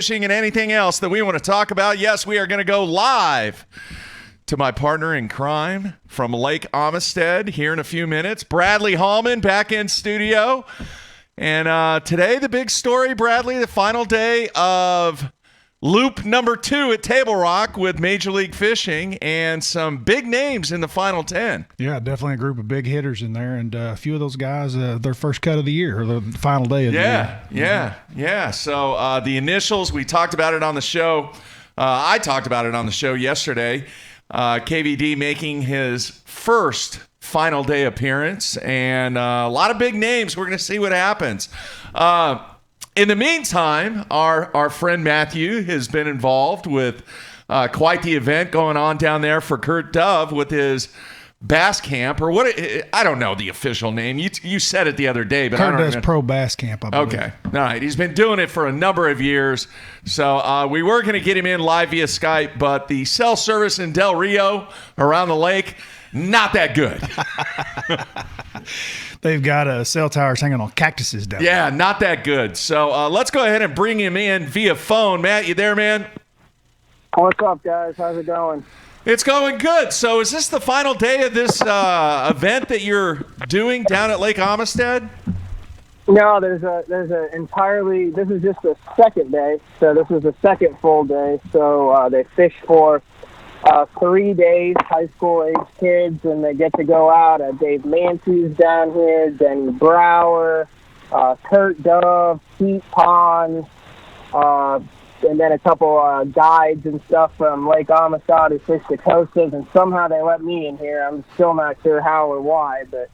fishing and anything else that we want to talk about. Yes, we are going to go live to my partner in crime from Lake Amistad here in a few minutes. Bradley Hallman back in studio. And today, the big story, Bradley, the final day of loop number 2 at Table Rock with Major League Fishing and some big names in the final 10. Yeah, definitely a group of big hitters in there, and a few of those guys, their first cut of the year, or the final day of the year. Yeah. So the initials, we talked about it on the show. I talked about it on the show yesterday. KVD making his first final day appearance, and a lot of big names. We're going to see what happens. In the meantime, our friend Matthew has been involved with quite the event going on down there for Kurt Dove with his bass camp, or what? I don't know the official name. You said it the other day, but Kurt I don't does know. Pro Bass Camp, I believe. Okay. All right. He's been doing it for a number of years. So we were going to get him in live via Skype, but the cell service in Del Rio around the lake, not that good. They've got cell towers hanging on cactuses down there. Yeah, not that good. So let's go ahead and bring him in via phone. Matt, you there, man? What's up, guys? How's it going? It's going good. So is this the final day of this event that you're doing down at Lake Amistad? No, there's a entirely. This is just the second day, so this is the second full day. So they fish for 3 days, high school age kids, and they get to go out. Dave Mancy's down here, Denny Brower, Kurt Dove, Pete Pond, and then a couple guides and stuff from Lake Amistad who fish the coastas, and somehow they let me in here. I'm still not sure how or why, but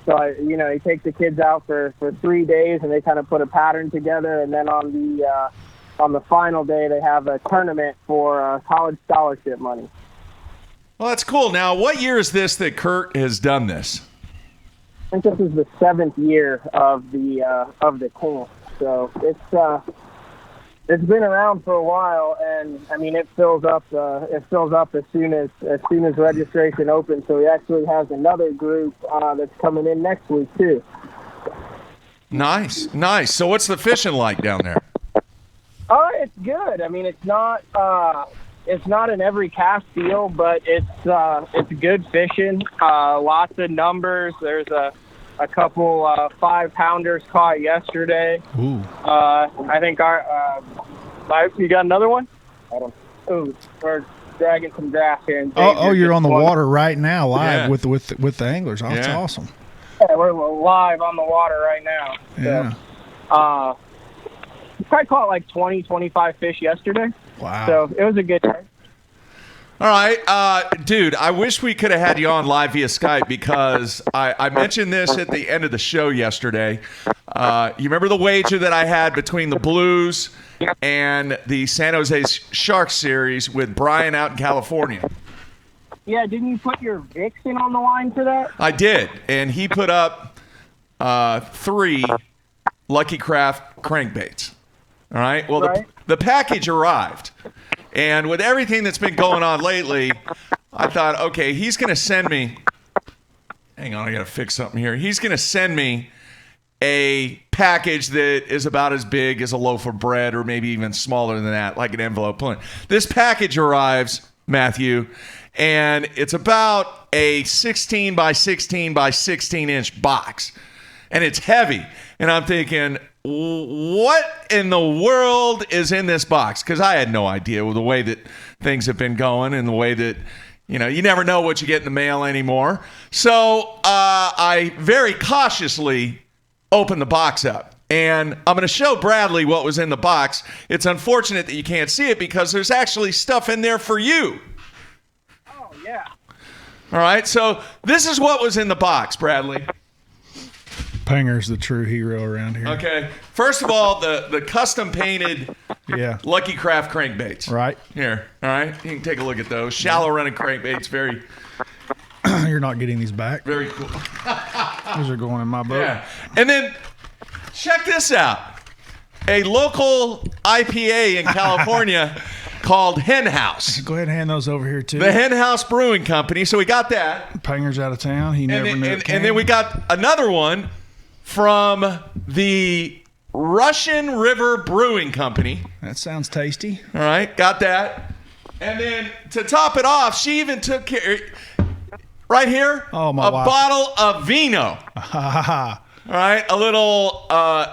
so you take the kids out for 3 days, and they kind of put a pattern together, and then on the final day, they have a tournament for college scholarship money. Well, that's cool. Now, what year is this that Kurt has done this? I think this is the 7th year of the camp. So it's been around for a while, and I mean it fills up. It fills up as soon as registration opens. So he actually has another group that's coming in next week too. Nice. So what's the fishing like down there? It's good. I mean, it's not an every cast deal, but it's good fishing. Lots of numbers. There's a couple 5-pounders caught yesterday. Ooh. I think you got another one? We're dragging some grass here. Oh, you're on the water right now, live with the anglers. Oh, that's awesome. Yeah, we're live on the water right now. Yeah. So, probably caught like 20, 25 fish yesterday. Wow. So it was a good day. All right. Dude, I wish we could have had you on live via Skype because I mentioned this at the end of the show yesterday. You remember the wager that I had between the Blues and the San Jose Sharks series with Brian out in California? Yeah, didn't you put your Vixen on the line for that? I did, and he put up 3 Lucky Craft crankbaits. All right. Well, right. The package arrived, and with everything that's been going on lately, I thought, okay, he's going to send me. Hang on, I got to fix something here. He's going to send me a package that is about as big as a loaf of bread, or maybe even smaller than that, like an envelope. This package arrives, Matthew, and it's about a 16 by 16 by 16 inch box, and it's heavy. And I'm thinking, what in the world is in this box? Because I had no idea with the way that things have been going and the way that, you never know what you get in the mail anymore. So I very cautiously opened the box up. And I'm going to show Bradley what was in the box. It's unfortunate that you can't see it because there's actually stuff in there for you. Oh, yeah. All right, so this is what was in the box, Bradley. Panger's the true hero around here. Okay. First of all, the custom painted Lucky Craft crankbaits. Right. Here. All right. You can take a look at those. Shallow running crankbaits. Very, You're not getting these back. very cool. Those are going in my boat. Yeah. And then check this out. A local IPA in California called Hen House. Go ahead and hand those over here, too. The Hen House Brewing Company. So we got that. Panger's out of town. He never knew it came. And then we got another one from the Russian River Brewing Company. That sounds tasty. All right, got that. And then to top it off, she even took care, right here, Oh, my wife. bottle of vino. Ha ha ha. All right, a little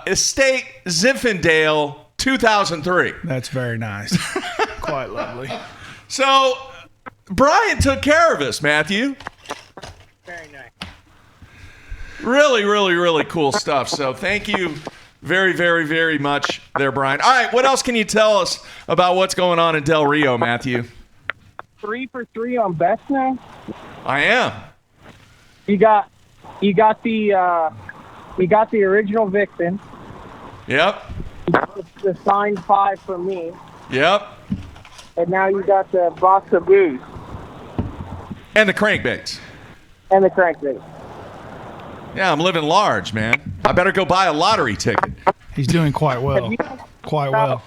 Estate Zinfandel 2003. That's very nice. Quite lovely. So Brian took care of us, Matthew. Very nice. Really, really, really cool stuff. So thank you very, very, very much there, Brian. All right, what else can you tell us about what's going on in Del Rio, Matthew? 3 for 3 on bets now. I am. You got the original Vixen, Yep. the signed 5 from me, Yep. and now you got the box of booze And the crankbaits. and the crankbait. Yeah, I'm living large, man. I better go buy a lottery ticket. He's doing quite well. Have you, Quite well.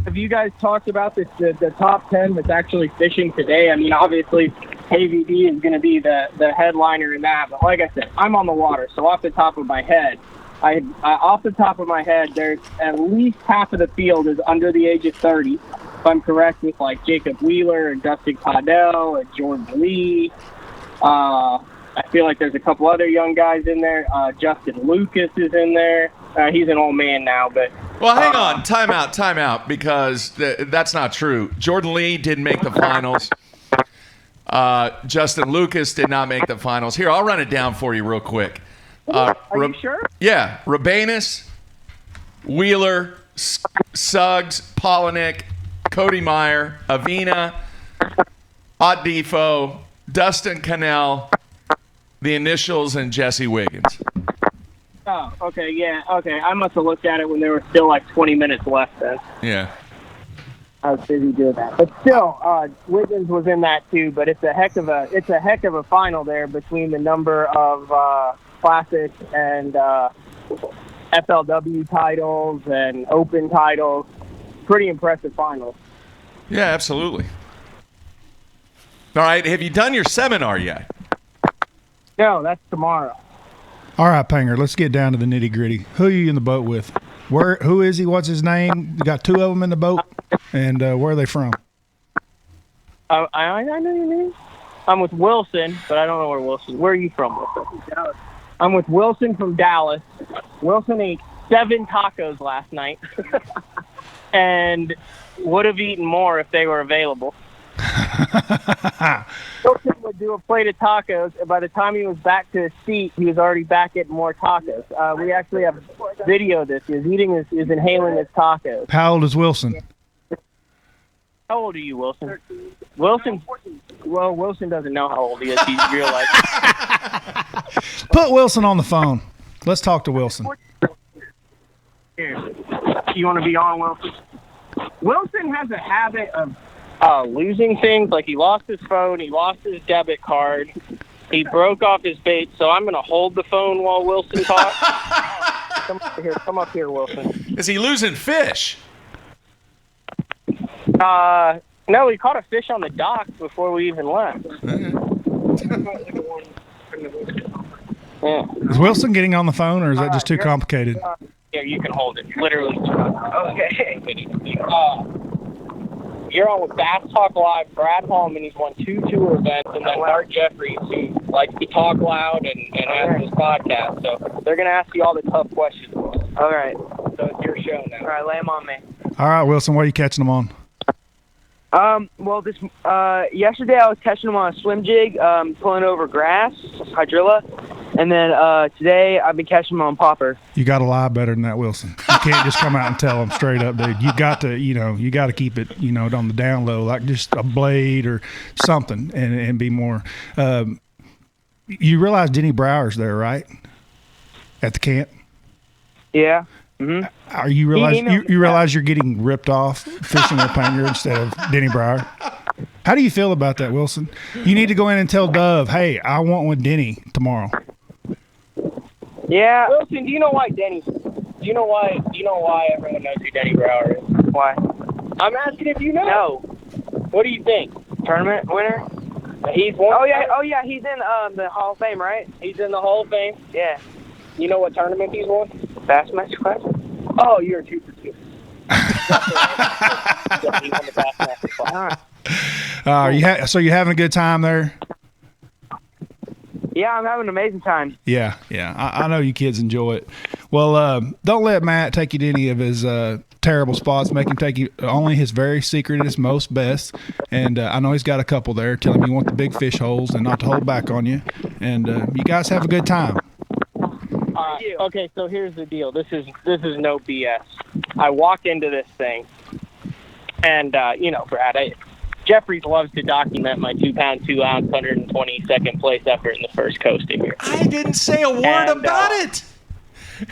have you guys talked about this? The top 10 that's actually fishing today. I mean, obviously, KVD is going to be the headliner in that. But like I said, I'm on the water, so off the top of my head, there's at least half of the field is under the age of 30. If I'm correct, with like Jacob Wheeler and Dustin Caudell and Jordan Lee. I feel like there's a couple other young guys in there. Justin Lucas is in there. He's an old man now, but... Well, hang on. Time out, because that's not true. Jordan Lee didn't make the finals. Justin Lucas did not make the finals. Here, I'll run it down for you real quick. Are you sure? Yeah. Rabanus, Wheeler, Suggs, Polinick, Cody Meyer, Avina, Ott Defo, Dustin Cannell, the initials, and Jesse Wiggins. Oh, okay, yeah, okay. I must have looked at it when there were still like 20 minutes left then. Yeah. I was busy doing that. But still, Wiggins was in that too, but it's a heck of a final there between the number of classic and FLW titles and open titles. Pretty impressive finals. Yeah, absolutely. All right, have you done your seminar yet? No, that's tomorrow. All right, Panger, let's get down to the nitty gritty. Who are you in the boat with? Who is he? What's his name? You got 2 of them in the boat, and where are they from? I know your name. I'm with Wilson, but I don't know where Wilson. Where are you from, Wilson? Dallas. I'm with Wilson from Dallas. Wilson ate 7 tacos last night, and would have eaten more if they were available. Wilson would do a plate of tacos, and by the time he was back to his seat, he was already back at more tacos. We actually have video of this. He was eating is inhaling his tacos. How old is Wilson? How old are you, Wilson? Wilson doesn't know how old he is. He's real life. Put Wilson on the phone. Let's talk to Wilson. Here. You want to be on, Wilson? Wilson has a habit of losing things. Like he lost his phone, he lost his debit card, he broke off his bait. So I'm going to hold the phone while Wilson talks. Come up here, Wilson. Is he losing fish? No, he caught a fish on the dock before we even left. Yeah. Is Wilson getting on the phone, or is that just too complicated? Yeah, you can hold it. Literally. Okay. You're on with Bass Talk Live. Brad Hallman, he's won 2 tour events, and then Mark Jeffries, who likes to talk loud and has this podcast. So they're going to ask you all the tough questions. All right. So it's your show now. All right, lay them on me. All right, Wilson, what are you catching them on? Well, yesterday I was catching them on a swim jig, pulling over grass, hydrilla, and then today I've been catching them on popper. You got to lie better than that, Wilson. You can't just come out and tell them straight up, dude. You got to keep it, on the down low, like just a blade or something, and be more. You realize Denny Brower's there, right? At the camp. Yeah. Mm-hmm. Are you realize you're getting ripped off fishing with Panger instead of Denny Brower? How do you feel about that, Wilson? You need to go in and tell Dove, hey, I want with Denny tomorrow. Yeah. Wilson, do you know why everyone knows who Denny Brower is? Why? I'm asking if you know. No. What do you think? Tournament winner? He's won. Oh yeah. He's in the Hall of Fame, right? He's in the Hall of Fame. Yeah. You know what tournament he's won? Bassmaster Classic. Oh, you're 2 for 2. So you're having a good time there? Yeah, I'm having an amazing time. Yeah. I know you kids enjoy it. Well, don't let Matt take you to any of his terrible spots. Make him take you only his very secretest, most best. And I know he's got a couple there. Tell him you want the big fish holes and not to hold back on you. And you guys have a good time. Okay, so here's the deal. This is no BS. I walk into this thing, and Brad, Jeffries loves to document my 2-pound, 2-ounce, 122nd place effort in the first coasting here. I didn't say a word about it.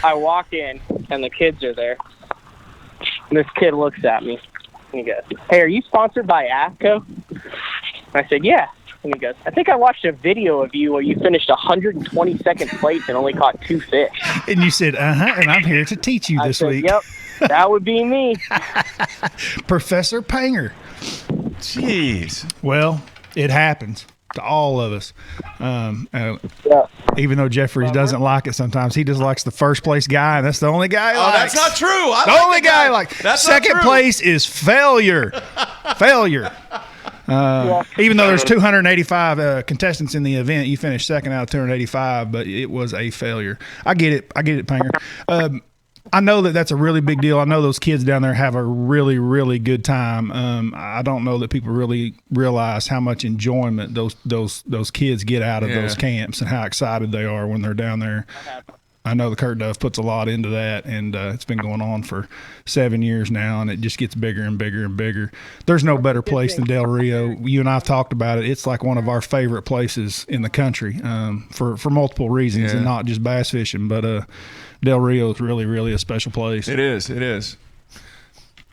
I walk in, and the kids are there. And this kid looks at me, and he goes, "Hey, are you sponsored by AFCO?" I said, "Yeah." And he goes, "I think I watched a video of you where you finished 122nd place and only caught 2 fish." And you said, and I'm here to teach you this week. Yep, that would be me. Professor Panger. Jeez. Well, it happens to all of us. Even though Jeffries doesn't like it sometimes, he just likes the first place guy, and that's the only guy he likes. That's not true. The only guy like second place is failure. Failure. Even though there's 285 contestants in the event, you finished second out of 285, but it was a failure. I get it, Panger. I know that's a really big deal. I know those kids down there have a really, really good time. I don't know that people really realize how much enjoyment those kids get out of those camps and how excited they are when they're down there. I know the Kurt Duff puts a lot into that, and it's been going on for 7 years now, and it just gets bigger and bigger and bigger. There's no better place than Del Rio. You and I have talked about it. It's like one of our favorite places in the country for multiple reasons, and not just bass fishing, but Del Rio is really, really a special place. It is.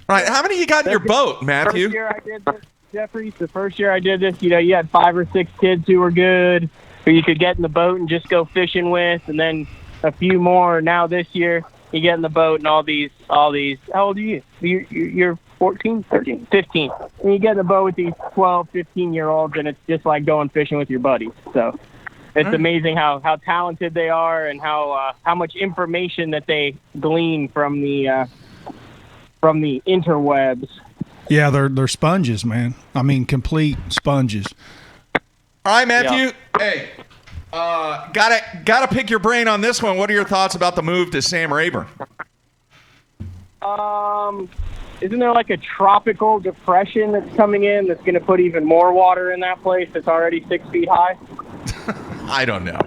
All right, how many you got in your boat, Matthew? First year I did this, Jeffries, the first year I did this, you had 5 or 6 kids who were good, who you could get in the boat and just go fishing with, and then a few more. Now this year, you get in the boat and all these. How old are you? You're 14, 13, 15. And you get in the boat with these 12, 15-year-olds, and it's just like going fishing with your buddies. So it's amazing how talented they are and how much information that they glean from the interwebs. Yeah, they're sponges, man. I mean, complete sponges. All right, Matthew. Yeah. Hey. Gotta pick your brain on this one. What are your thoughts about the move to Sam Rayburn? Isn't there like a tropical depression that's coming in that's going to put even more water in that place that's already 6 feet high? I don't know.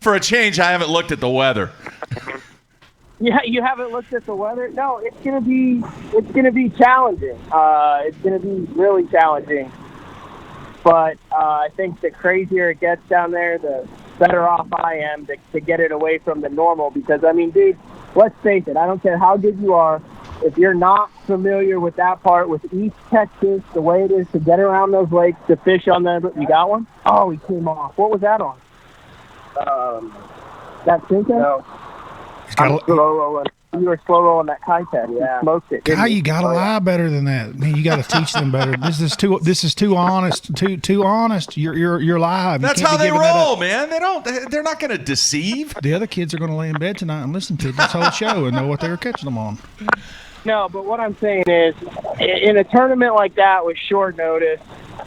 For a change, I haven't looked at the weather. Yeah, you haven't looked at the weather? No, it's gonna be challenging. It's gonna be really challenging. But I think the crazier it gets down there, the better off I am to get it away from the normal. Because, I mean, dude, let's face it. I don't care how good you are. If you're not familiar with that part, with East Texas, the way it is to get around those lakes, to fish on them. You got one? Oh, he came off. What was that on? That Cinco? No. Slow rolling. You were slow rolling that kite head. Yeah. Smoked it. How you gotta lie better than that? Man, you gotta teach them better. This is too honest. Too honest. You're live. That's how they roll, man. They're not gonna deceive. The other kids are gonna lay in bed tonight and listen to this whole show and know what they were catching them on. No, but what I'm saying is, in a tournament like that with short notice,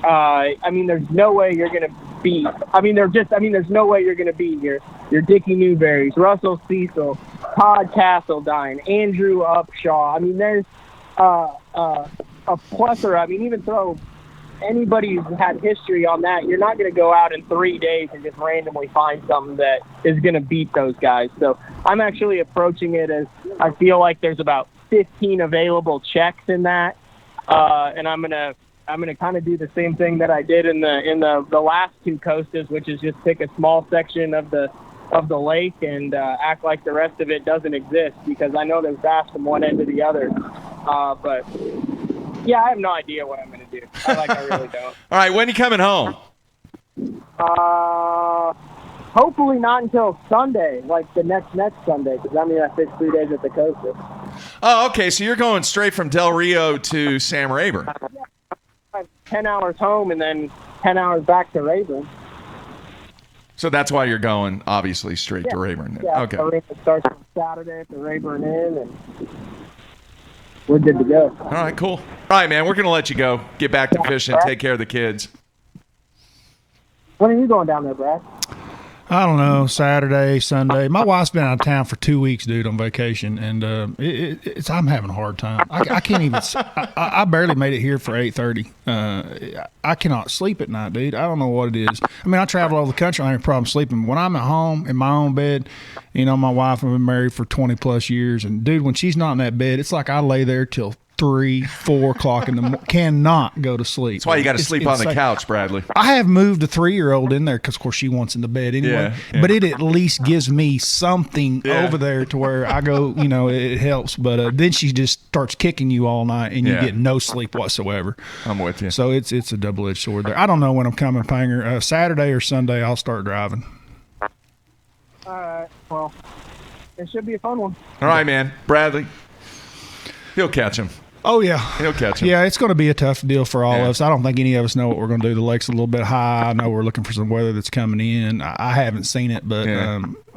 I mean, there's no way you're gonna beat. There's no way you're gonna beat your Dickie Newberries, Russell Cecil, Todd Castledine, Andrew Upshaw. I mean, there's a plethora. I mean, even throw anybody who's had history on that, you're not going to go out in 3 days and just randomly find something that is going to beat those guys. So I'm actually approaching it as I feel like there's about 15 available checks in that, and I'm gonna kind of do the same thing that I did in the last 2 coasters, which is just pick a small section of the lake and act like the rest of it doesn't exist, because I know there's bass from one end to the other. But yeah, I have no idea what I'm going to do. I really don't. All right, when are you coming home? Hopefully not until Sunday, like the next Sunday, because I'm going to fish 3 days at the coaster. Oh, okay. So you're going straight from Del Rio to Sam Rayburn. Yeah, 10 hours home and then 10 hours back to Rayburn. So that's why you're going, obviously, straight to Rayburn. Yeah, Okay. so it starts on Saturday at the Rayburn Inn, and we're good to go. All right, cool. All right, man, we're going to let you go. Get back to fishing. Take care of the kids. When are you going down there, Brad? I don't know, Saturday, Sunday. My wife's been out of town for 2 weeks, dude, on vacation, and I'm having a hard time. I can't even. I barely made it here for 8:30. I cannot sleep at night, dude. I don't know what it is. I mean, I travel all over the country. I have a problem sleeping. When I'm at home in my own bed, my wife, I've been married for 20 plus years, and dude, when she's not in that bed, it's like I lay there till 3, 4 o'clock in the morning. Cannot go to sleep. That's why you got to sleep on the couch, Bradley. I have moved a 3-year-old in there because, of course, she wants in the bed anyway. Yeah. But it at least gives me something over there to where I go, it helps. But then she just starts kicking you all night and you get no sleep whatsoever. I'm with you. So it's a double-edged sword there. I don't know when I'm coming, Panger. Saturday or Sunday, I'll start driving. All right. Well, it should be a fun one. All right, man. Bradley, he'll catch him. Oh, yeah. He'll catch him. Yeah, it's going to be a tough deal for all of us. I don't think any of us know what we're going to do. The lake's a little bit high. I know we're looking for some weather that's coming in. I haven't seen it, but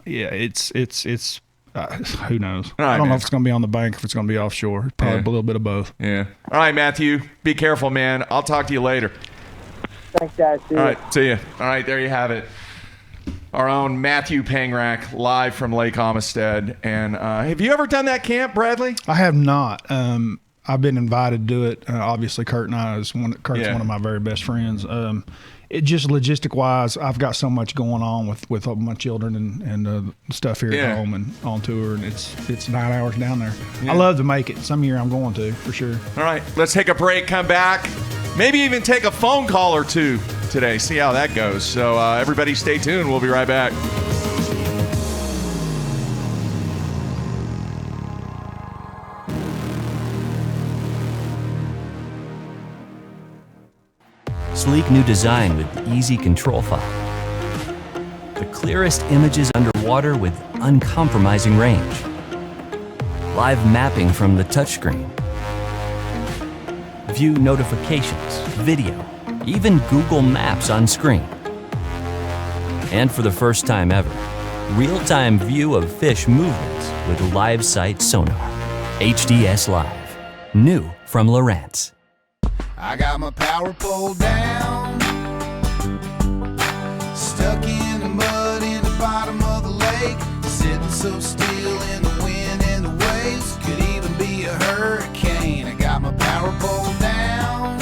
it's who knows? Right, I don't know man. if it's going to be on the bank, if it's going to be offshore. Probably a little bit of both. Yeah. All right, Matthew. Be careful, man. I'll talk to you later. Thanks, guys. See All ya. right. See you. All right. There you have it. Our own Matthew Pangrak live from Lake Amistad. And have you ever done that camp, Bradley? I have not. I've been invited to do it. Obviously, Kurt's one of my very best friends. It just logistic wise, I've got so much going on with all my children and stuff here at home and on tour, and it's 9 hours down there. I love to make it. Some year I'm going to for sure. All right, let's take a break. Come back. Maybe even take a phone call or two today. See how that goes. So everybody, stay tuned. We'll be right back. Sleek new design with easy control file. The clearest images underwater with uncompromising range. Live mapping from the touchscreen. View notifications, video, even Google Maps on screen. And for the first time ever, real-time view of fish movements with live sight sonar. HDS Live. New from Lowrance. I got my power pole down, stuck in the mud in the bottom of the lake, sitting so still in the wind and the waves, could even be a hurricane. I got my power pole down.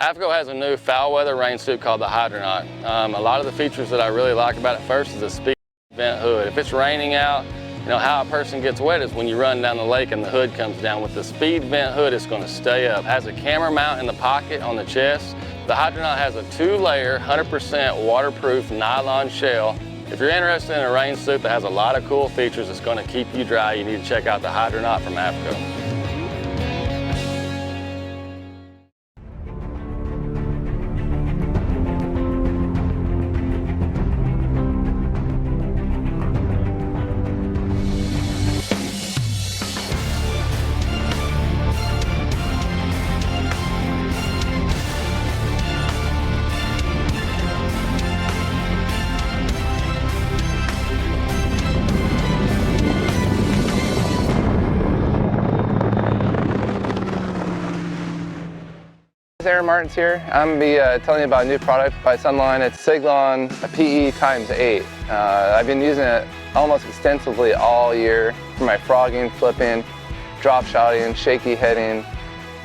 AFCO has a new foul weather rain suit called the Hydronaut. A lot of the features that I really like about it first is the speed vent hood. If it's raining out, how a person gets wet is when you run down the lake and the hood comes down. With the speed vent hood, it's going to stay up. It has a camera mount in the pocket on the chest. The Hydronaut has a 2-layer, 100% waterproof nylon shell. If you're interested in a rain suit that has a lot of cool features that's going to keep you dry, you need to check out the Hydronaut from AFCO. Aaron Martins here. I'm going to be telling you about a new product by Sunline. It's Siglon PE x8. I've been using it almost extensively all year for my frogging, flipping, drop shotting, shaky heading,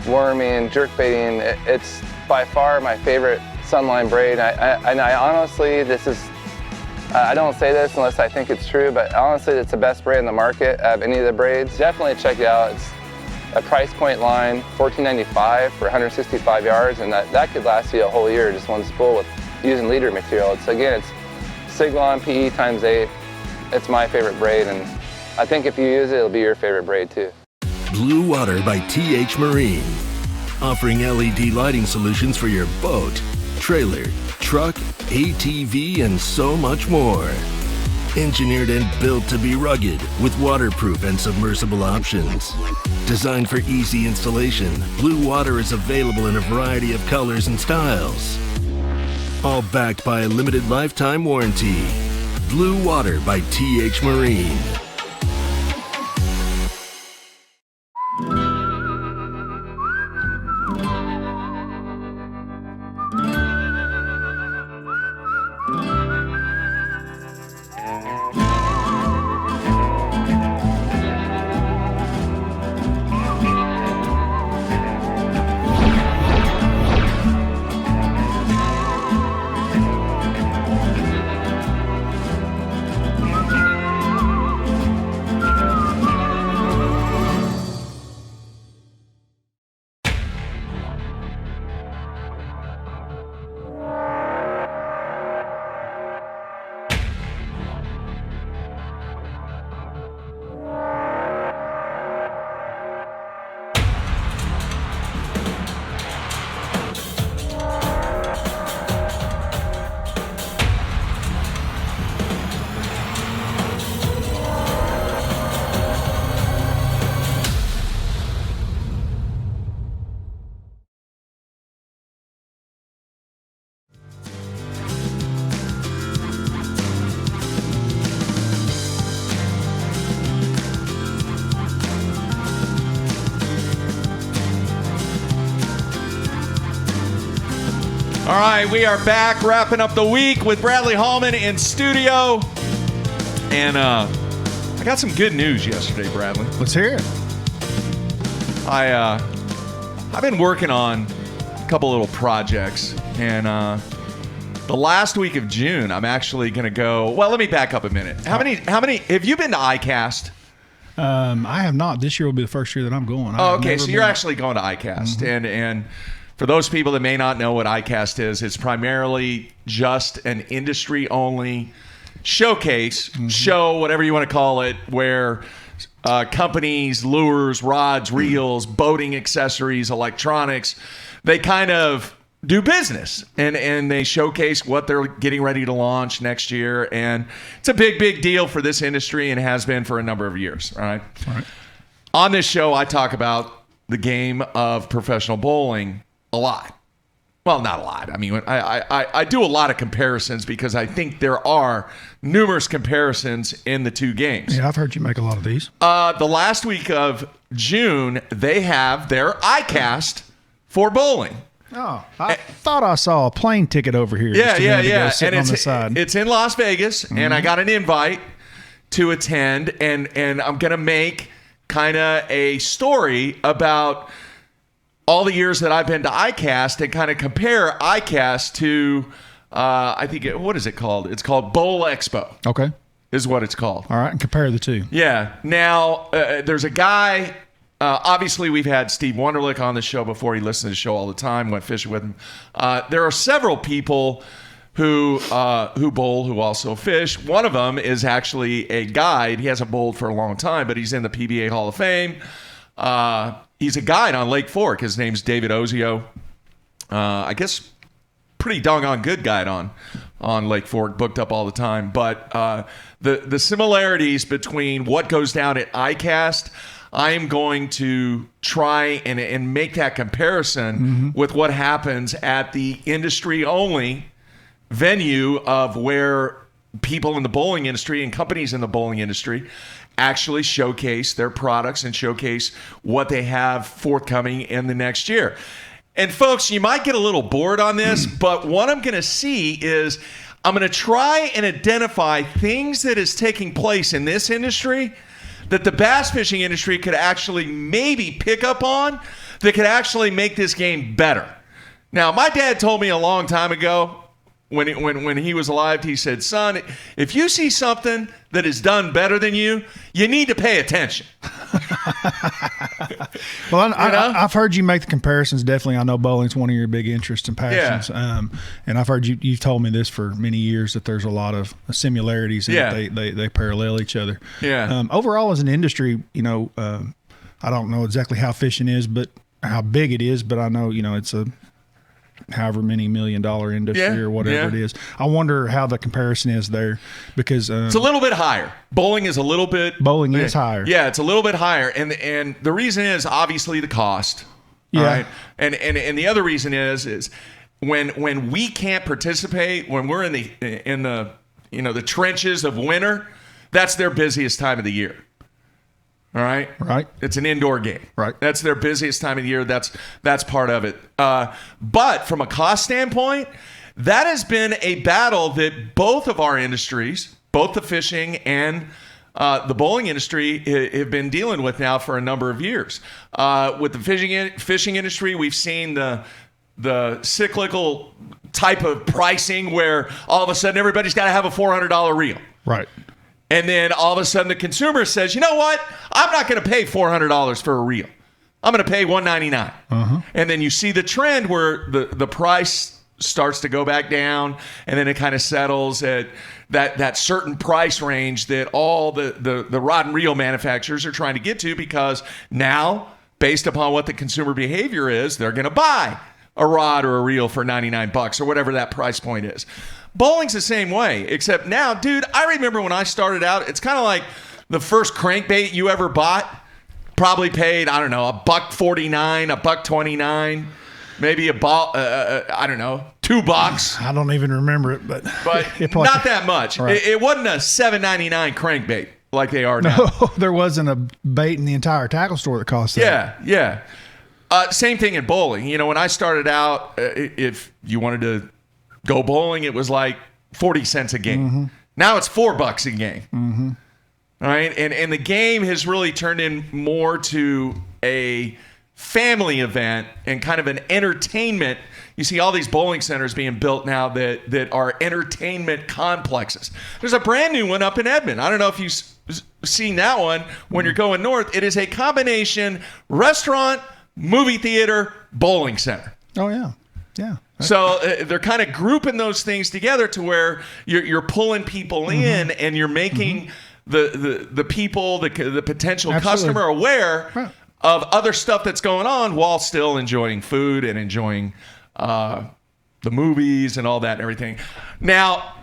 worming, jerk baiting. It's by far my favorite Sunline braid. I honestly, I don't say this unless I think it's true, but honestly it's the best braid in the market of any of the braids. Definitely check it out. It's a price point line, $14.95 for 165 yards, and that could last you a whole year, just one spool with using leader material. It's Siglon PE x8. It's my favorite braid, and I think if you use it, it'll be your favorite braid too. Blue Water by TH Marine. Offering LED lighting solutions for your boat, trailer, truck, ATV, and so much more. Engineered and built to be rugged with waterproof and submersible options. Designed for easy installation, Blue Water is available in a variety of colors and styles. All backed by a limited lifetime warranty. Blue Water by TH Marine. All right, we are back wrapping up the week with Bradley Hallman in studio. And I got some good news yesterday, Bradley. Let's hear it. I've been working on a couple little projects, and the last week of June, I'm actually going to go. Well, let me back up a minute. How many? Have you been to ICAST? I have not. This year will be the first year that I'm going. Oh, okay. So you're actually going to ICAST, and for those people that may not know what ICAST is, it's primarily just an industry-only showcase, show, whatever you want to call it, where companies, lures, rods, reels, boating accessories, electronics, they kind of do business, and they showcase what they're getting ready to launch next year. And it's a big, big deal for this industry and has been for a number of years. All right. On this show, I talk about the game of professional bowling a lot. Well, not a lot. I mean, I do a lot of comparisons because I think there are numerous comparisons in the two games. Yeah, I've heard you make a lot of these. The last week of June, they have their ICAST for bowling. Oh, I thought I saw a plane ticket over here. Yeah. Sitting on the side. It's in Las Vegas, and I got an invite to attend, and I'm going to make kind of a story about all the years that I've been to ICAST and kind of compare ICAST to, I think, what is it called? It's called Bowl Expo. Okay. Is what it's called. All right, and compare the two. Yeah. Now, there's a guy, obviously we've had Steve Wunderlich on the show before. He listens to the show all the time, went fishing with him. There are several people who bowl, who also fish. One of them is actually a guide. He hasn't bowled for a long time, but he's in the PBA Hall of Fame. He's a guide on Lake Fork. His name's David Ozio. I guess pretty doggone good guide on Lake Fork, booked up all the time. But the similarities between what goes down at ICAST, I am going to try and make that comparison with what happens at the industry-only venue of where people in the bowling industry and companies in the bowling industry actually showcase their products and showcase what they have forthcoming in the next year. And folks, you might get a little bored on this, but what I'm going to see is I'm going to try and identify things that is taking place in this industry that the bass fishing industry could actually maybe pick up on, that could actually make this game better. Now, my dad told me a long time ago, when he was alive, he said, "Son, if you see something that is done better than you, you need to pay attention." Well, I've heard you make the comparisons. Definitely, I know bowling's one of your big interests and passions. Yeah. And I've heard you've told me this for many years, that there's a lot of similarities and that they parallel each other. Yeah. Overall, as an industry, I don't know exactly how fishing is, but how big it is. But I know, it's a however many $1 million industry or whatever it is. I wonder how the comparison is there, because it's a little bit higher. Bowling is higher. Yeah, it's a little bit higher, and the reason is obviously the cost. Yeah. All right? And the other reason is when we can't participate, when we're in the trenches of winter, that's their busiest time of the year. All right. Right. It's an indoor game. Right. That's their busiest time of the year. That's part of it. But from a cost standpoint, that has been a battle that both of our industries, both the fishing and the bowling industry, have been dealing with now for a number of years. With the fishing industry, we've seen the cyclical type of pricing where all of a sudden everybody's got to have a $400 reel. Right. And then all of a sudden the consumer says, you know what? I'm not going to pay $400 for a reel. I'm going to pay $199. Uh-huh. And then you see the trend where the price starts to go back down, and then it kind of settles at that certain price range that all the rod and reel manufacturers are trying to get to, because now, based upon what the consumer behavior is, they're going to buy a rod or a reel for $99 or whatever that price point is. Bowling's the same way, except now, dude, I remember when I started out, it's kind of like the first crankbait you ever bought, probably paid, I don't know, $1.49, $1.29, maybe I don't know, $2. I don't even remember it, but not that much. Right. It wasn't a $7.99 crankbait like they are now. No, there wasn't a bait in the entire tackle store that cost that. Yeah. Same thing in bowling. When I started out, if you wanted to go bowling, it was like 40 cents a game. Mm-hmm. Now it's $4 a game. Mm-hmm. All right. And the game has really turned in more to a family event and kind of an entertainment. You see all these bowling centers being built now that are entertainment complexes. There's a brand new one up in Edmond. I don't know if you've seen that one when you're going north. It is a combination restaurant, movie theater, bowling center. Oh, yeah. Yeah. So they're kind of grouping those things together to where you're pulling people in, and you're making the people, the potential customer aware of other stuff that's going on while still enjoying food and enjoying the movies and all that and everything. Now,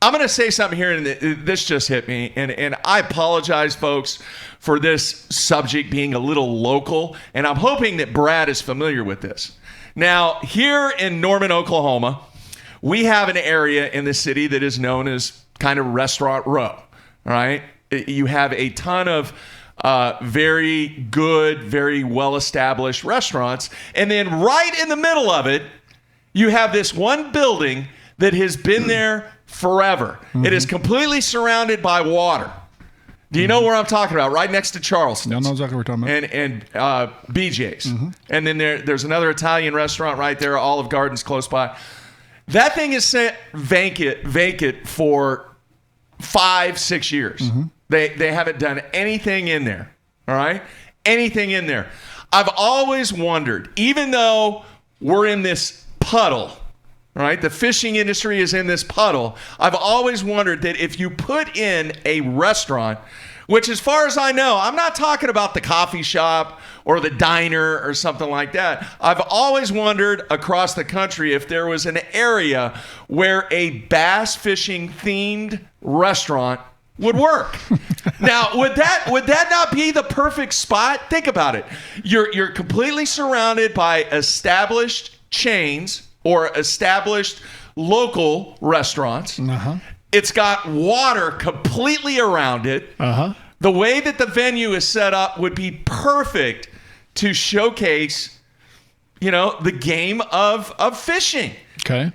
I'm going to say something here, and this just hit me, and I apologize, folks, for this subject being a little local, and I'm hoping that Brad is familiar with this. Now, here in Norman, Oklahoma, we have an area in the city that is known as kind of Restaurant Row, all right? You have a ton of very good, very well-established restaurants, and then right in the middle of it, you have this one building that has been there forever. It is completely surrounded by water. Do you know where I'm talking about? Right next to Charleston. I know exactly what we're talking about. And BJ's. And then there's another Italian restaurant right there, Olive Garden's close by. That thing is set vacant for 5-6 years. They haven't done anything in there. All right? Anything in there. I've always wondered, even though we're in this puddle, all right, the fishing industry is in this puddle, I've always wondered that if you put in a restaurant, which as far as I know, I'm not talking about the coffee shop or the diner or something like that. I've always wondered across the country if there was an area where a bass fishing themed restaurant would work. Now, would that not be the perfect spot? Think about it. You're completely surrounded by established chains or established local restaurants. It's got water completely around it. The way that the venue is set up would be perfect to showcase, the game of fishing. Okay.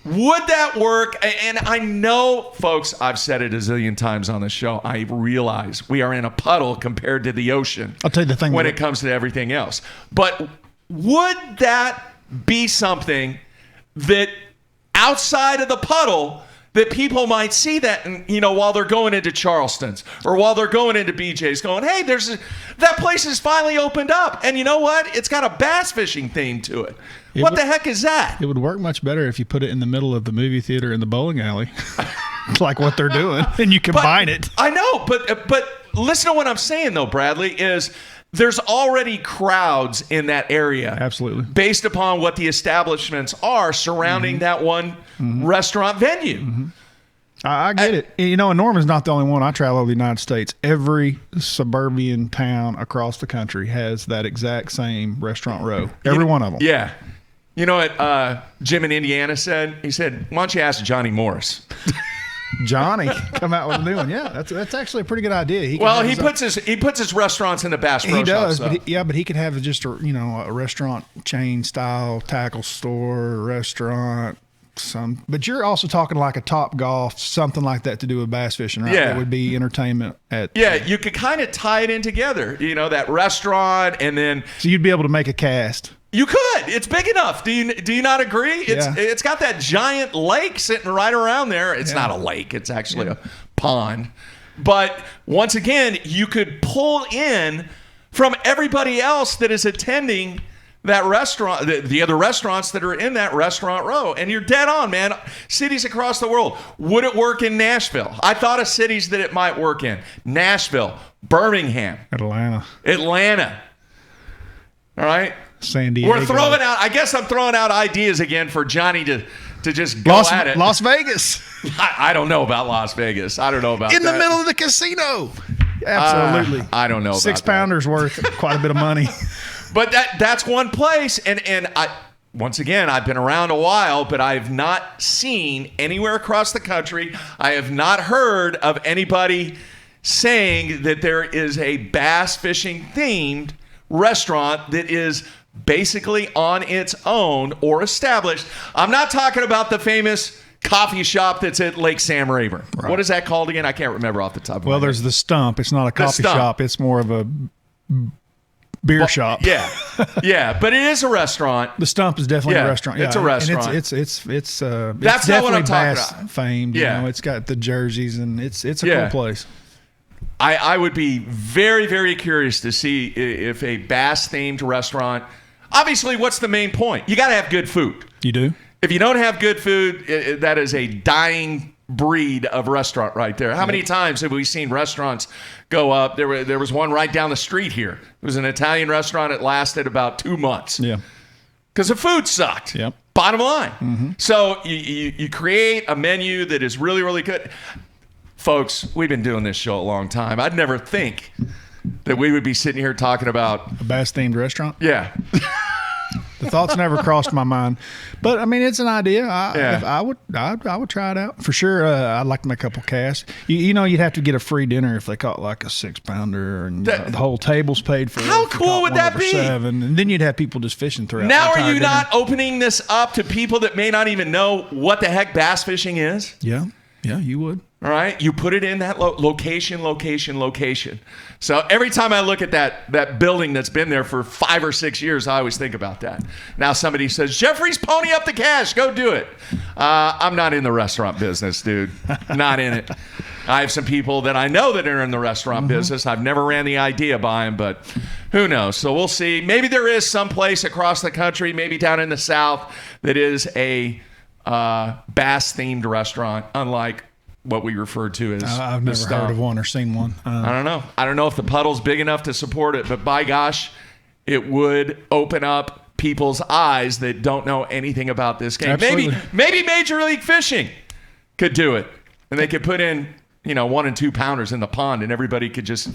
Would that work? And I know, folks, I've said it a zillion times on the show. I realize we are in a puddle compared to the ocean. I'll tell you the thing when it comes to everything else. But would that be something that outside of the puddle that people might see that, while they're going into Charleston's or while they're going into BJ's, going, hey, that place is finally opened up, and you know what? It's got a bass fishing theme to it. What the heck is that? It would work much better if you put it in the middle of the movie theater in the bowling alley, like what they're doing, and you combine it. I know, but listen to what I'm saying though, Bradley, is there's already crowds in that area. Absolutely. Based upon what the establishments are surrounding that one restaurant venue. I get it. And Norman's not the only one. I travel over the United States. Every suburban town across the country has that exact same restaurant row. Every one of them. Yeah. You know what Jim in Indiana said? He said, why don't you ask Johnny Morris? Johnny come out with a new one. Yeah, that's actually a pretty good idea. He puts his restaurants in the Bass Pro He does, Shop, but he could have just a restaurant chain style tackle store, restaurant. But you're also talking like a Top Golf, something like that to do with bass fishing, right? Yeah. That would be entertainment at. Yeah, you could kind of tie it in together. That restaurant, and then so you'd be able to make a cast. You could. It's big enough. Do you not agree? It's got that giant lake sitting right around there. It's not a lake. It's actually a pond. But once again, you could pull in from everybody else that is attending that restaurant, the other restaurants that are in that restaurant row. And you're dead on, man. Cities across the world. Would it work in Nashville? I thought of cities that it might work in. Nashville, Birmingham. Atlanta. All right? San Diego. We're throwing out, I guess I'm throwing out ideas again for Johnny to just go at it. Las Vegas. I don't know about Las Vegas. I don't know about in that. the middle of the casino. Absolutely. I don't know about 6 pounders worth quite a bit of money. But that's one place, and once again, I've been around a while, but I have not seen anywhere across the country. I have not heard of anybody saying that there is a bass fishing themed restaurant that is basically on its own or established. I'm not talking about the famous coffee shop that's at Lake Sam Rayburn. Right. What is that called again? I can't remember off the top of my head. Well, there's the Stump. It's not a coffee shop. It's more of a beer shop. Yeah. Yeah, but it is a restaurant. The Stump is definitely a restaurant. It's a restaurant. And it's that's not what I'm talking about. Famed. Yeah. It's got the jerseys, and it's a cool place. I would be very, very curious to see if a bass-themed restaurant. Obviously, what's the main point? You got to have good food. You do. If you don't have good food, that is a dying breed of restaurant right there. How many times have we seen restaurants go up? There was one right down the street here. It was an Italian restaurant. It lasted about 2 months. Yeah. Because the food sucked. Yep. Bottom line. So you create a menu that is really, really good. Folks, we've been doing this show a long time. I'd never think that we would be sitting here talking about a bass-themed restaurant. Yeah. The thoughts never crossed my mind, but I mean, it's an idea. I would try it out for sure. I'd like to make a couple casts. You'd have to get a free dinner if they caught like a 6 pounder, and the whole table's paid for. How cool would that be? 7, and then you'd have people just fishing throughout. Now, are you not opening this up to people that may not even know what the heck bass fishing is? Yeah, you would. All right, you put it in that location. So every time I look at that building that's been there for 5 or 6 years, I always think about that. Now somebody says, Jeffrey's pony up the cash, go do it. I'm not in the restaurant business, dude. Not in it. I have some people that I know that are in the restaurant business. I've never ran the idea by them, but who knows? So we'll see. Maybe there is some place across the country, maybe down in the South, that is a bass-themed restaurant, unlike what we refer to as I've never heard of one or seen one. I don't know. I don't know if the puddle's big enough to support it, but by gosh, it would open up people's eyes that don't know anything about this game. Absolutely. Maybe Major League Fishing could do it, and they could put in 1 and 2 pounders in the pond, and everybody could just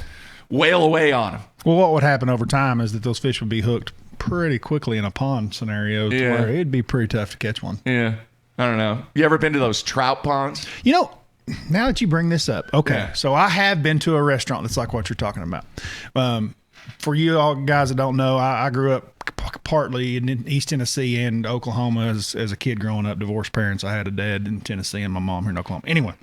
whale away on them. Well, what would happen over time is that those fish would be hooked pretty quickly in a pond scenario, to where it'd be pretty tough to catch one. Yeah, I don't know. You ever been to those trout ponds? Now that you bring this up, okay, so I have been to a restaurant that's like what you're talking about. For you all guys that don't know, I grew up partly in East Tennessee and Oklahoma as a kid growing up. Divorced parents. I had a dad in Tennessee and my mom here in Oklahoma. Anyway,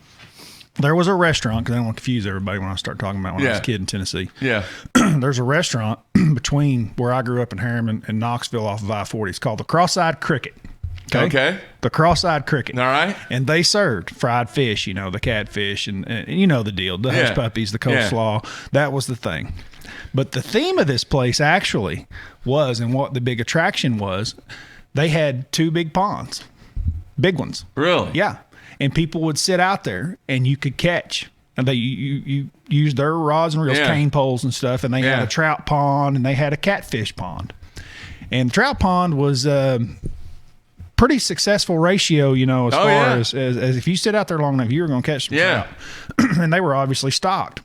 there was a restaurant, because I don't want to confuse everybody when I start talking about when I was a kid in Tennessee. Yeah. There's a restaurant between where I grew up in Harriman and Knoxville off of I-40. It's called the Cross-Eyed Cricket. Okay. The cross-eyed cricket. All right. And they served fried fish, the catfish, and you know the deal, the hush puppies, the coleslaw. That was the thing. But the theme of this place actually was, and what the big attraction was, they had 2 big ponds, big ones. Really? Yeah. And people would sit out there, and you could catch. And they you used their rods and reels, cane poles and stuff, and they had a trout pond and they had a catfish pond. And the trout pond was pretty successful ratio, as far as if you sit out there long enough, you were going to catch some trout. And they were obviously stocked.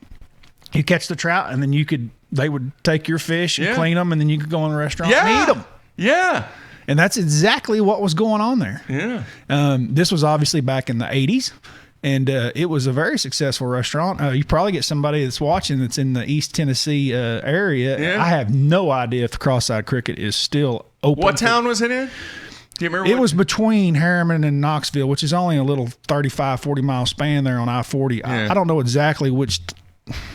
You catch the trout, and then they would take your fish and clean them, and then you could go in the restaurant and eat them. Yeah. And that's exactly what was going on there. Yeah. This was obviously back in the 80s. And it was a very successful restaurant. You probably get somebody that's watching that's in the East Tennessee area. Yeah. I have no idea if the cross-eyed cricket is still open. What town was it in? Do you remember? It was between Harriman and Knoxville, which is only a little 35, 40-mile span there on I-40. I don't know exactly which.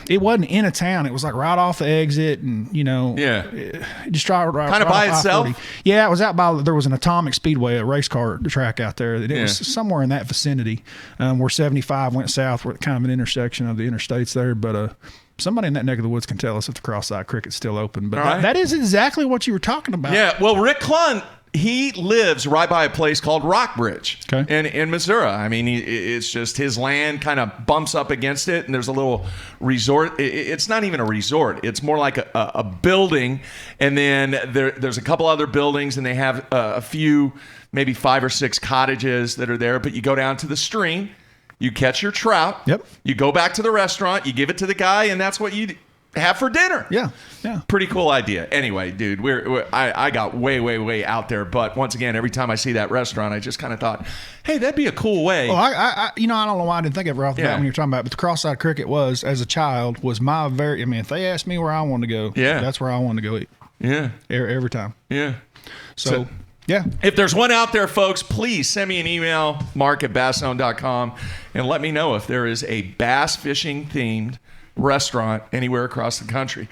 It wasn't in a town. It was like right off the exit, and just right kind of by itself. I-40. Yeah, it was out by. There was an Atomic Speedway, a race car track out there. It was somewhere in that vicinity, where 75 went south, where kind of an intersection of the interstates there. But somebody in that neck of the woods can tell us if the cross-eyed cricket's still open. But that is exactly what you were talking about. Yeah. Well, Rick Clun, he lives right by a place called Rockbridge in Missouri. I mean, it's just his land kind of bumps up against it, and there's a little resort. It's not even a resort. It's more like a building, and then there's a couple other buildings, and they have a few, maybe 5 or 6 cottages that are there. But you go down to the stream, you catch your trout, you go back to the restaurant, you give it to the guy, and that's what you have for dinner. Yeah. Pretty cool idea. Anyway, dude, I got way out there, but once again, every time I see that restaurant, I just kind of thought, hey, that'd be a cool way. Well, I don't know why I didn't think of it off the bat when you're talking about it, but the cross-eyed cricket was, as a child, was my if they asked me where I wanted to go, that's where I wanted to go eat. Yeah. Every time. Yeah. So yeah. If there's one out there, folks, please send me an email, mark@basszone.com, and let me know if there is a bass fishing themed restaurant anywhere across the country.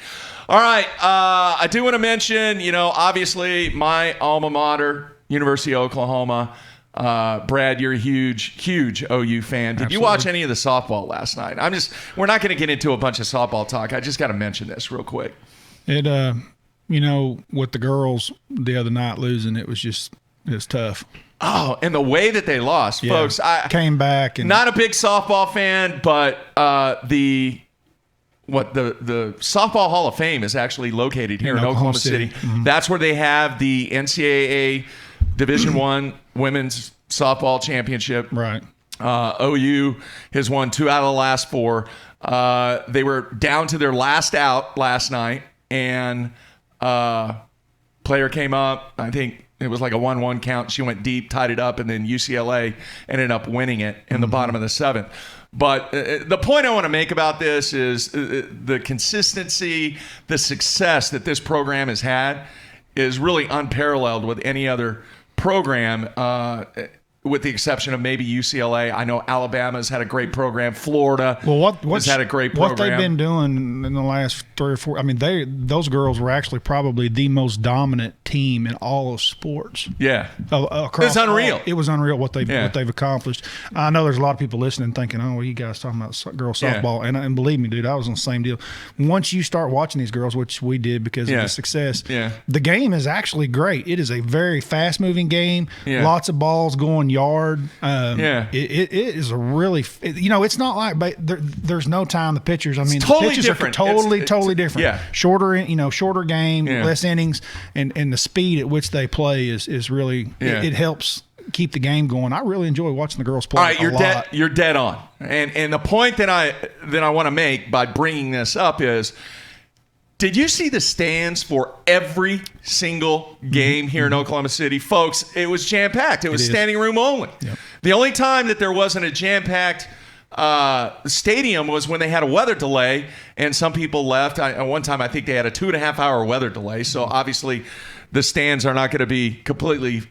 All right. I do want to mention, obviously my alma mater, University of Oklahoma. Brad, you're a huge OU fan. Did you watch any of the softball last night? We're not going to get into a bunch of softball talk. I just got to mention this real quick. It, with the girls the other night losing, it was tough. Oh, and the way that they lost, folks. I came back. And not a big softball fan, but the Softball Hall of Fame is actually located here in Oklahoma City. Mm-hmm. That's where they have the NCAA Division I Women's Softball Championship. Right. OU has won 2 out of the last 4. They were down to their last out last night, and player came up. I think it was like a 1-1 count. She went deep, tied it up, and then UCLA ended up winning it in the bottom of the 7th. But the point I want to make about this is the consistency, the success that this program has had is really unparalleled with any other program, with the exception of maybe UCLA. I know Alabama's had a great program. Florida has had a great program. What they've been doing in the last 3 or 4, those girls were actually probably the most dominant team in all of sports. Yeah. It's unreal. It was unreal what they've accomplished. I know there's a lot of people listening thinking, oh, well, you guys talking about girls softball. And believe me, dude, I was on the same deal. Once you start watching these girls, which we did because of the success, the game is actually great. It is a very fast-moving game. Lots of balls going yard. It is a really, it's not like there's no time. The pitchers, the totally pitches different. are totally different. Yeah. Shorter game, less innings, and the speed at which they play is really it helps keep the game going. I really enjoy watching the girls play. All right, you're dead on. And the point that I want to make by bringing this up is, did you see the stands for every single game here in Oklahoma City? Folks, it was jam-packed. It was standing room only. Yep. The only time that there wasn't a jam-packed stadium was when they had a weather delay, and some people left. One time I think they had a 2.5-hour weather delay, so obviously the stands are not going to be completely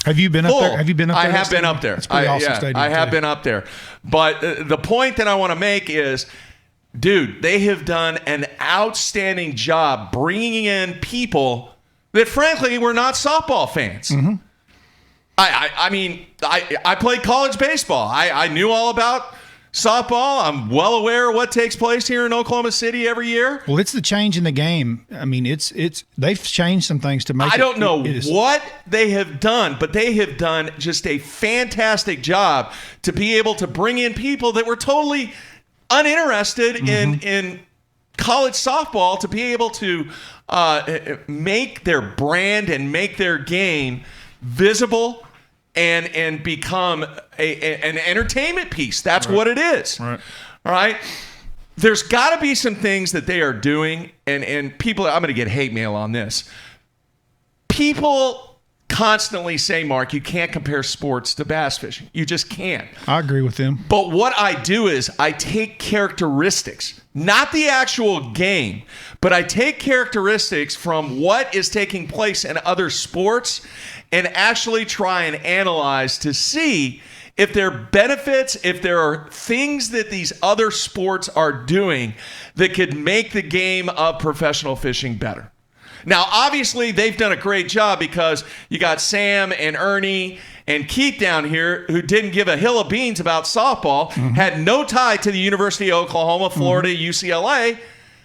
Have you been full. up there? Have you been up there? I have been up there. It's pretty awesome stadium. I have been up there. But the point that I want to make is, dude, they have done an outstanding job bringing in people that, frankly, were not softball fans. Mm-hmm. I mean, I played college baseball. I knew all about softball. I'm well aware of what takes place here in Oklahoma City every year. Well, it's the change in the game. I mean, they've changed some things to make. I don't know what they have done, but they have done just a fantastic job to be able to bring in people that were totally uninterested in college softball to be able to make their brand and make their game visible and become an entertainment piece. That's what it is. Right. All right. There's got to be some things that they are doing, and people, I'm going to get hate mail on this. People constantly say, Mark, you can't compare sports to bass fishing. You just can't. I agree with them. But what I do is I take characteristics, not the actual game, but I take characteristics from what is taking place in other sports and actually try and analyze to see if there are benefits, if there are things that these other sports are doing that could make the game of professional fishing better. Now, obviously, they've done a great job because you got Sam and Ernie and Keith down here who didn't give a hill of beans about softball, had no tie to the University of Oklahoma, Florida, UCLA,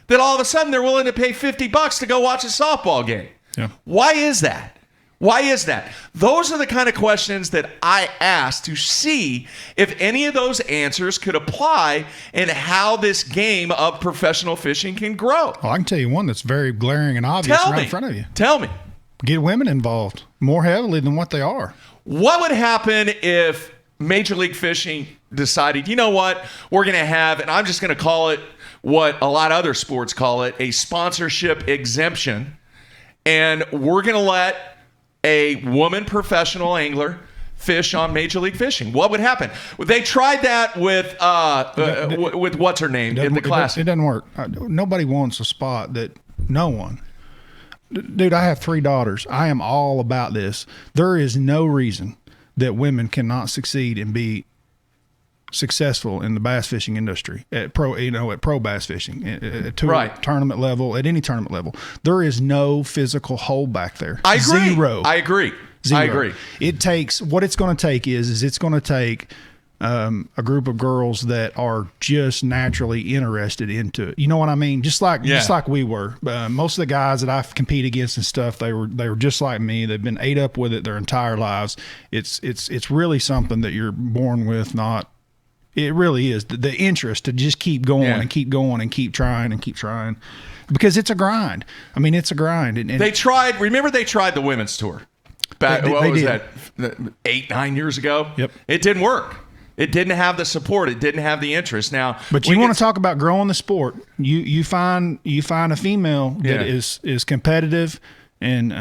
that all of a sudden they're willing to pay $50 to go watch a softball game. Yeah. Why is that? Why is that? Those are the kind of questions that I ask to see if any of those answers could apply in how this game of professional fishing can grow. Well, I can tell you one that's very glaring and obvious in front of you. Tell me. Get women involved more heavily than what they are. What would happen if Major League Fishing decided, you know what, we're going to have, and I'm just going to call it what a lot of other sports call it, a sponsorship exemption, and we're going to let a woman professional angler fish on Major League Fishing? What would happen? They tried that with what's her name in the Classic. It doesn't work. Nobody wants a spot that no one. Dude, I have 3 daughters. I am all about this. There is no reason that women cannot succeed and be successful in the bass fishing industry at pro bass fishing at tournament level, at any tournament level. There is no physical holdback there. I agree. Zero. I agree. Zero. I agree. It takes what it's going to take is it's going to take a group of girls that are just naturally interested into it. You know what I mean? Just like we were. Most of the guys that I've competed against and stuff, they were just like me. They've been ate up with it their entire lives. It's really something that you're born with, not. It really is the interest to just keep going and keep going and keep trying because it's a grind. I mean, it's a grind. And they tried. Remember, they tried the women's tour back. What was that? 8-9 years ago. Yep. It didn't work. It didn't have the support. It didn't have the interest. Now, but you want to talk about growing the sport? You find a female that is competitive and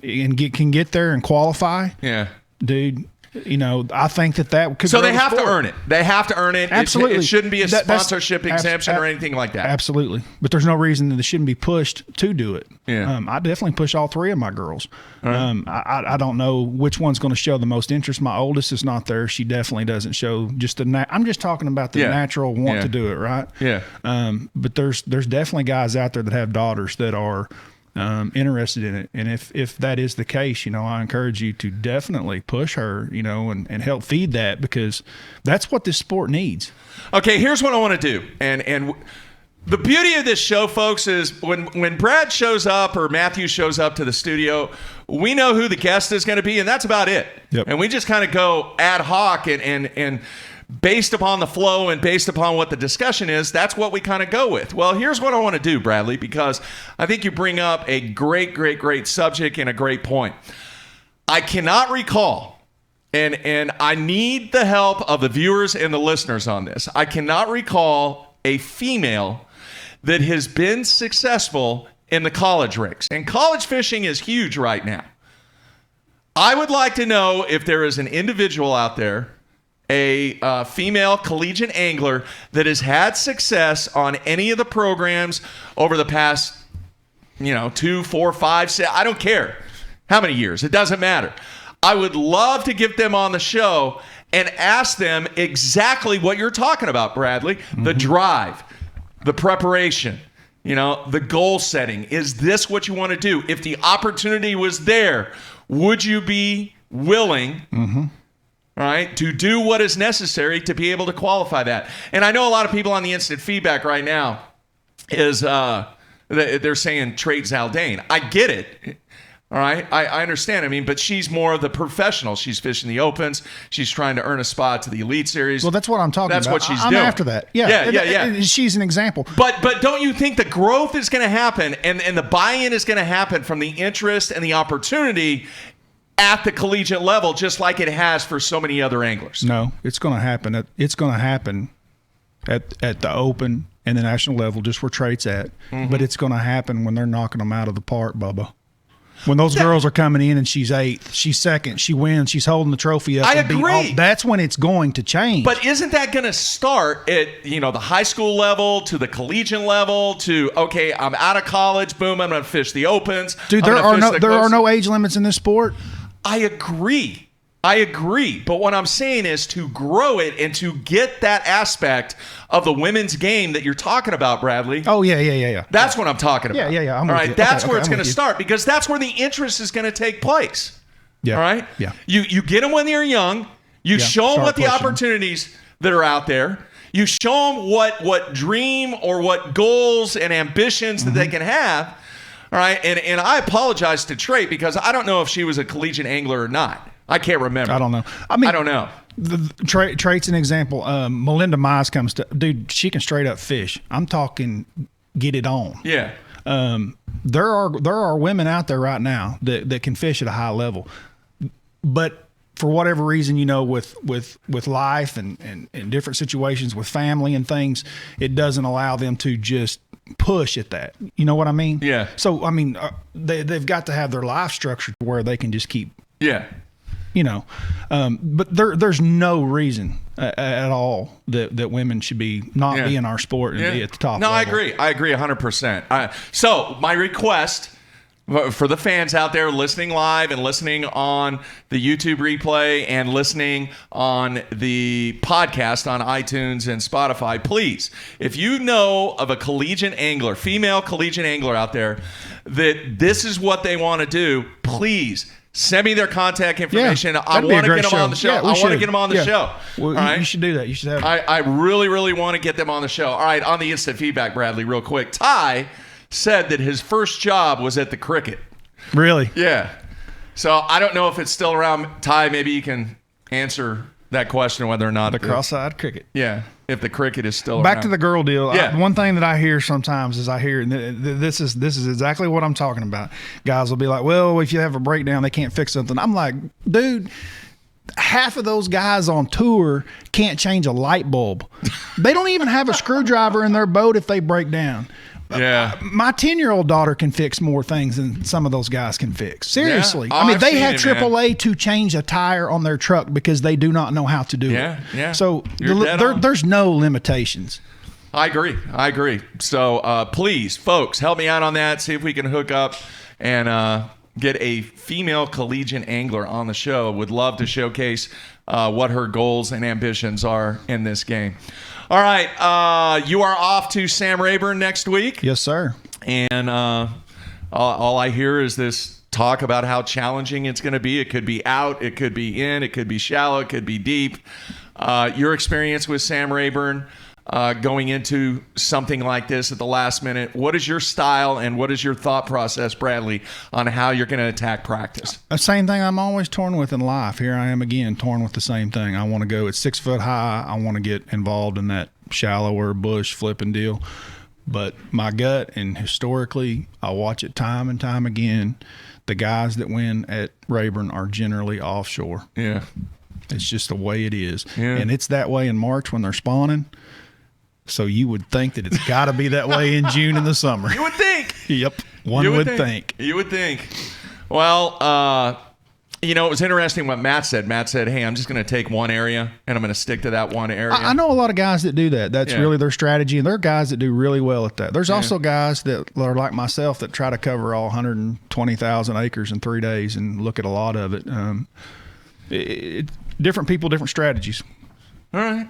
can get there and qualify. Yeah, dude. You know, I think that could. So they have to earn it. They have to earn it. Absolutely. It shouldn't be a sponsorship exemption or anything like that. Absolutely. But there's no reason that it shouldn't be pushed to do it. Yeah. I definitely push all 3 of my girls. Right. I don't know which one's going to show the most interest. My oldest is not there. She definitely doesn't show just I'm just talking about the natural want to do it, right? Yeah. But there's definitely guys out there that have daughters that are interested in it, and if that is the case, I encourage you to definitely push her, and help feed that, because that's what this sport needs. Okay, here's what I want to do, and the beauty of this show, folks, is when Brad shows up or Matthew shows up to the studio, we know who the guest is going to be, and that's about it. Yep. And we just kind of go ad hoc and based upon the flow and based upon what the discussion is, that's what we kind of go with. Well, here's what I want to do, Bradley, because I think you bring up a great, great, great subject and a great point. I cannot recall, and I need the help of the viewers and the listeners on this. I cannot recall a female that has been successful in the college ranks. And college fishing is huge right now. I would like to know if there is an individual out there, a female collegiate angler, that has had success on any of the programs over the past, 2, 4, 5, 6, I don't care how many years. It doesn't matter. I would love to get them on the show and ask them exactly what you're talking about, Bradley. Mm-hmm. The drive, the preparation, the goal setting. Is this what you want to do? If the opportunity was there, would you be willing, right, to do what is necessary to be able to qualify that. And I know a lot of people on the instant feedback right now is they're saying trade Zaldane. I get it. All right, I understand. I mean, but she's more of the professional. She's fishing the opens. She's trying to earn a spot to the Elite Series. Well, that's what I'm talking that's about. That's what she's I'm doing. after that. Yeah. She's an example. But don't you think the growth is going to happen and the buy-in is going to happen from the interest and the opportunity at the collegiate level, just like it has for so many other anglers? No, it's going to happen. It's going to happen at the Open and the national level, just where Trait's at. But it's going to happen when they're knocking them out of the park, Bubba. When those girls are coming in and she's 8th, she's 2nd, she wins, she's holding the trophy up. I agree. That's when it's going to change. But isn't that going to start at the high school level to the collegiate level to, okay, I'm out of college, boom, I'm going to fish the opens. Dude, there are no age limits in this sport. I agree. But what I'm saying is to grow it and to get that aspect of the women's game that you're talking about, Bradley. Oh, yeah. That's what I'm talking about. Yeah. All right, that's where it's going to start, because that's where the interest is going to take place. Yeah. All right? Yeah. You get them when they're young. You show them what the opportunities that are out there. You show them what dream or what goals and ambitions that they can have. All right? And I apologize to Trait because I don't know if she was a collegiate angler or not. I can't remember. I don't know. I don't know. Trait's an example. Melinda Mize comes to, dude, she can straight up fish. I'm talking get it on. Yeah. There are women out there right now that can fish at a high level, but for whatever reason, with life and different situations with family and things, it doesn't allow them to just push at that. You know what I mean? Yeah. So, I mean, they've got to have their life structured where they can just keep. Yeah. But there's no reason at all that women should be be in our sport and be at the top level. I agree 100%. So my request for the fans out there listening live and listening on the YouTube replay and listening on the podcast on iTunes and Spotify, please, if you know of a collegiate angler, female collegiate angler out there, that this is what they want to do, please send me their contact information. I want to get them on the show. I want to get them on the show. Well, all right? You should do that. You should have. I really, really want to get them on the show. All right, on the instant feedback, Bradley, real quick. Ty said that his first job was at the Cricket. Really? Yeah. So I don't know if it's still around. Ty, maybe you can answer that question, whether or not the cross-eyed Cricket. Yeah, if the Cricket is still back around. to the girl deal. Yeah. One thing that I hear sometimes is and this is exactly what I'm talking about. Guys will be like, well, if you have a breakdown, they can't fix something. I'm like, dude, half of those guys on tour can't change a light bulb. They don't even have a screwdriver in their boat if they break down. Yeah. My 10-year-old daughter can fix more things than some of those guys can fix. Seriously. Yeah. I mean, I've they seen have it, AAA to change a tire on their truck because they do not know how to do it. Yeah. So there's no limitations. I agree. So please, folks, help me out on that. See if we can hook up and get a female collegiate angler on the show. Would love to showcase what her goals and ambitions are in this game. All right, you are off to Sam Rayburn next week. Yes, sir. And all I hear is this talk about how challenging it's going to be. It could be out, it could be in, it could be shallow, it could be deep. Your experience with Sam Rayburn going into something like this at the last minute, what is your style and what is your thought process, Bradley, on how you're going to attack practice? The same thing I'm always torn with in life. Here I am again, torn with the same thing. I want to go at 6 foot high. I want to get involved in that shallower bush flipping deal. But my gut, and historically, I watch it time and time again, the guys that win at Rayburn are generally offshore. Yeah. It's just the way it is. Yeah. And it's that way in March when they're spawning. So you would think that it's got to be that way in June in the summer. You would think. Yep. One would think. You would think. Well, it was interesting what Matt said. Matt said, hey, I'm just going to take one area and I'm going to stick to that one area. I know a lot of guys that do that. That's really their strategy. And there are guys that do really well at that. There's also guys that are like myself that try to cover all 120,000 acres in 3 days and look at a lot of it. Different people, different strategies. All right.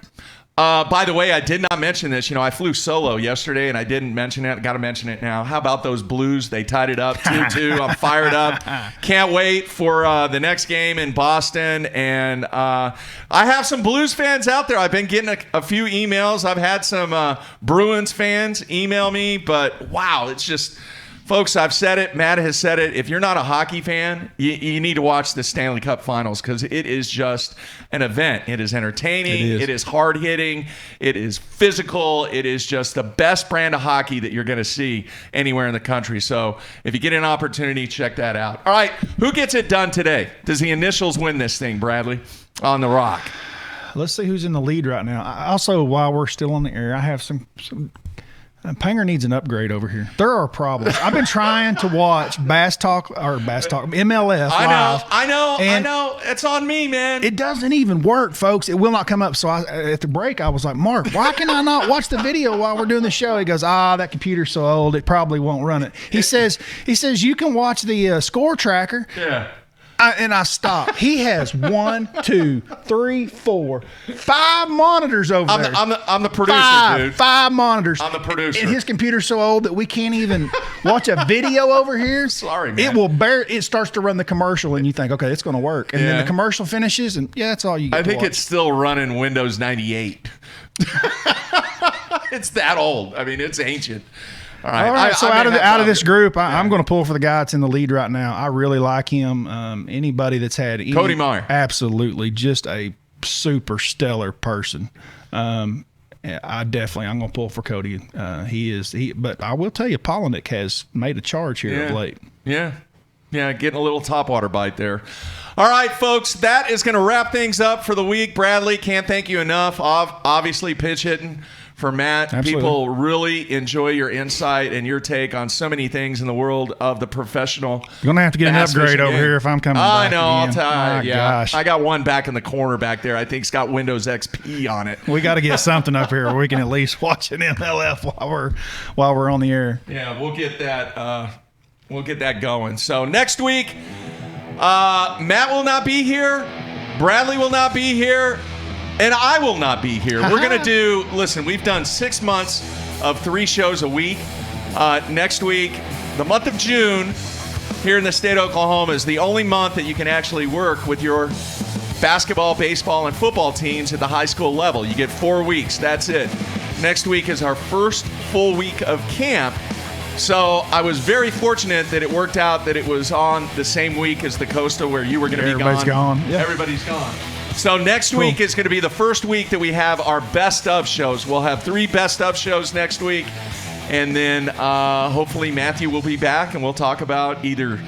By the way, I did not mention this. I flew solo yesterday, and I didn't mention it. Got to mention it now. How about those Blues? They tied it up 2-2. I'm fired up. Can't wait for the next game in Boston. And I have some Blues fans out there. I've been getting a few emails. I've had some Bruins fans email me. But, wow, it's just... Folks, I've said it. Matt has said it. If you're not a hockey fan, you need to watch the Stanley Cup Finals because it is just an event. It is entertaining. It is hard-hitting. It is physical. It is just the best brand of hockey that you're going to see anywhere in the country. So if you get an opportunity, check that out. All right, who gets it done today? Does the initials win this thing, Bradley, on the Rock? Let's see who's in the lead right now. Also, while we're still on the air, I have some Panger needs an upgrade over here. There are problems. I've been trying to watch MLS live. I know. It's on me, man. It doesn't even work, folks. It will not come up. So at the break, I was like, Mark, why can I not watch the video while we're doing the show? He goes, that computer's so old, it probably won't run it. He says you can watch the score tracker. Yeah. And I stopped. He has 1, 2, 3, 4, 5 monitors over there. I'm the producer, dude. 5 monitors. I'm the producer. And his computer's so old that we can't even watch a video over here. Sorry, man. It starts to run the commercial, and you think, okay, it's going to work. And then the commercial finishes, and that's all you get. I think it's still running Windows 98. It's that old. I mean, it's ancient. All right. So out of this group, I'm going to pull for the guy that's in the lead right now. I really like him. Anybody that's had Cody Meyer, absolutely, just a super stellar person. I'm going to pull for Cody. But I will tell you, Polinick has made a charge here of late. Yeah, getting a little topwater bite there. All right, folks, that is going to wrap things up for the week. Bradley, can't thank you enough. Obviously, pitch hitting for Matt. Absolutely. People really enjoy your insight and your take on so many things in the world of the professional. You're going to have to get an upgrade over here if I'm coming back. I know, again. I'll tell you. Yeah. Gosh. I got one back in the corner back there. I think it's got Windows XP on it. We got to get something up here where we can at least watch an MLF while we're on the air. Yeah, we'll get that going. So next week, Matt will not be here. Bradley will not be here. And I will not be here. We're going to listen, we've done 6 months of 3 shows a week. Next week, the month of June, here in the state of Oklahoma, is the only month that you can actually work with your basketball, baseball, and football teams at the high school level. You get 4 weeks. That's it. Next week is our first full week of camp. So I was very fortunate that it worked out that it was on the same week as the Coastal where you were going to be gone. Everybody's gone. Yeah. Everybody's gone. So next week is going to be the first week that we have our best of shows. We'll have 3 best of shows next week. And then hopefully Matthew will be back and we'll talk about either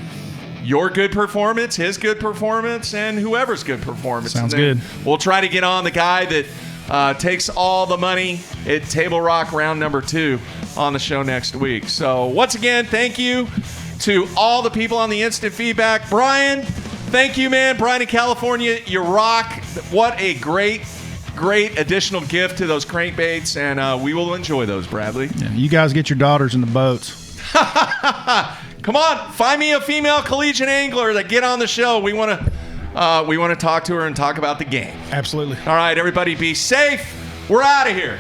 your good performance, his good performance, and whoever's good performance. Sounds good. We'll try to get on the guy that takes all the money at Table Rock round number 2 on the show next week. So once again, thank you to all the people on the instant feedback. Brian, thank you, man. Brian in California, you rock. What a great additional gift to those crankbaits, and we will enjoy those, Bradley. Yeah, you guys get your daughters in the boats. Come on, find me a female collegiate angler that get on the show. We want to talk to her and talk about the game. Absolutely. All right, everybody be safe. We're out of here.